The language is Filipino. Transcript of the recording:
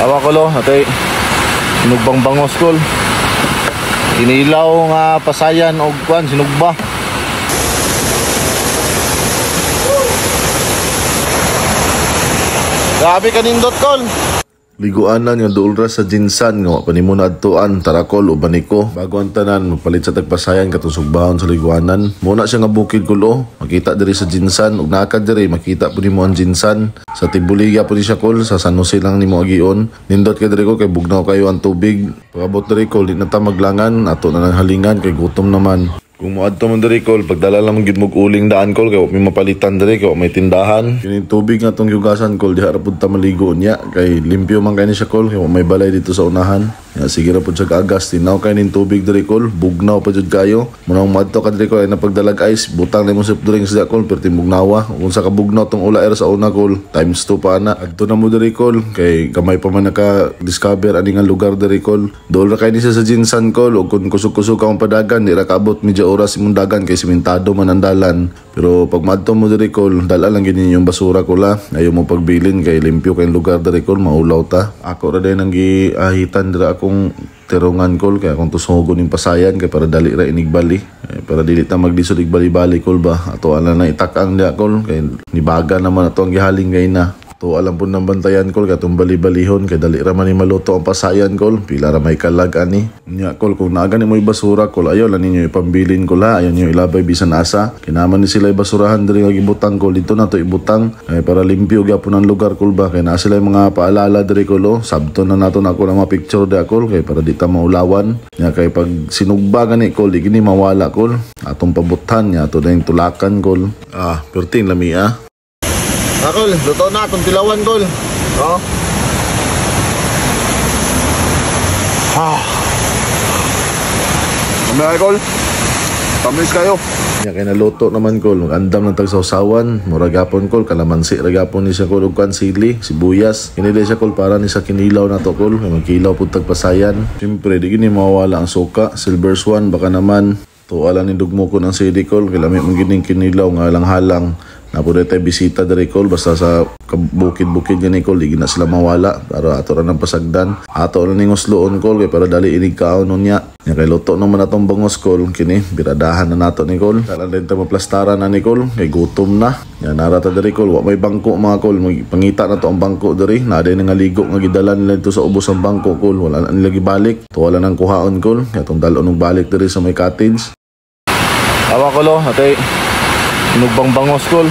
Awa ko lo, atay sinugbang bangos kol. Inilaw nga pasayan og kwan sinugba. Grabe kanindot kol. Liguanan nga duulra sa Jinsan nga panimuna adtuan tarakol o baniko bago ang tanan magpalit sa tagpasayan katong sugbahon sa liguanan. Muna siya nga bukid kulo makita diri sa Jinsan ug nakad diri makita pud nimo ang Jinsan sa Tibuliga pud siya kol sa San Jose lang nimo agion. Nindot kay diri ko kay bugnaw kayo ang tubig. Pagabot diri kol di na ta maglangan ato na nang halingan kay gutom naman. Kung moadto man diri kol pagdala lang gid mo uling daan kol kay may mapalitan diri kay may tindahan. Kini tubig nga tong yugasan kol diha ra pud ta maligo niya kay limpyo man kay ni siya kol kay may balay dito sa unahan. Ya sige ra pud siya kaagas tinaw kay ning tubig diri kol bugnaw pa jud kayo. Munang moadto ka diri kol ay napagdalag ice butang nimo soft drinks da kol perti bugnawa. Kung sa kabugnaw tong ula era sa una kol times 2 pa na. Adto na mo diri kol kay kamay pa man naka discover ani nga lugar diri kol. Dol ra kay ni sa Jinsan kol ug kun kusog-kusog ka ang padagan di ra kaabot medyo oras imong dagan kay simentado man ang dalan. Pero pag madto mo diri kol dala lang gid yung basura ko la ayo mo pagbilin kay limpyo kay lugar diri kol maulaw ta. Ako ra din ang giahitan dira akong terungan kol kay akong tusugon ning pasayan kay para dali ra inigbali para dili ta maglisod igbali-bali kol ba ato ala na itak-ang dia kol kay nibaga naman ato ang gihaling kay na. To alam po ng bantayan kol katong bali-balihon kay dali ra man ni maluto ang pasayan kol pila ra may kalag ani nya kol kung naaga ni mo basura kol ayo la ninyo ipambilin kol ha ayo niyo ilabay bisan asa kinaman ni sila basurahan diri nga gibutang kol dito na to ibutang para limpyo gyapon ang lugar kol ba kay naa sila mga paalala diri kol sabto na nato na ako mga picture da kol kay para di ta maulawan nya kay pag sinugba gani kol di gini mawala kol atong pabutan nya ato dayong tulakan kol perting lami Kol, luto na itong tilawan, Kol. Oh. Mamaya, Kol. Tamis kayo. Kaya naluto naman, Kol. Mag-andam ng tagsawsawan. Muragapon, Kol. Kalamansi. Ragapon ni siya, Kol. Ugkan sili. Sibuyas. Kinili siya, Kol. Para ni sa kinilaw na to, Kol. Magkilaw po tagpasayan. Siyempre, di gini mawawala ang suka. Silver Swan. Baka naman. Tuwala ni dugmo ko ng CD, Kol. Kilamit mong gining kinilaw. Nga lang-halang. Napuno tayo bisita dari kol basta sa bukid-bukid gani kol di na sila mawala para ato ra nang pasagdan ato ra ning usloon kol kay para dali inig kaon nya kay luto naman atong bangos kol kini biradahan na nato ni kol kala din ta maplastaran na ni kol kay gutom na nya narata dari kol wa may bangko mga kol pangita na to ang bangko diri na day nga ligo nga gidala nila dito sa ubos ang bangko kol wala na nila gibalik to wala nang kuhaon kol kay atong dalon og balik diri sa may cottage awa ko lo atay sinugbang bangos kol.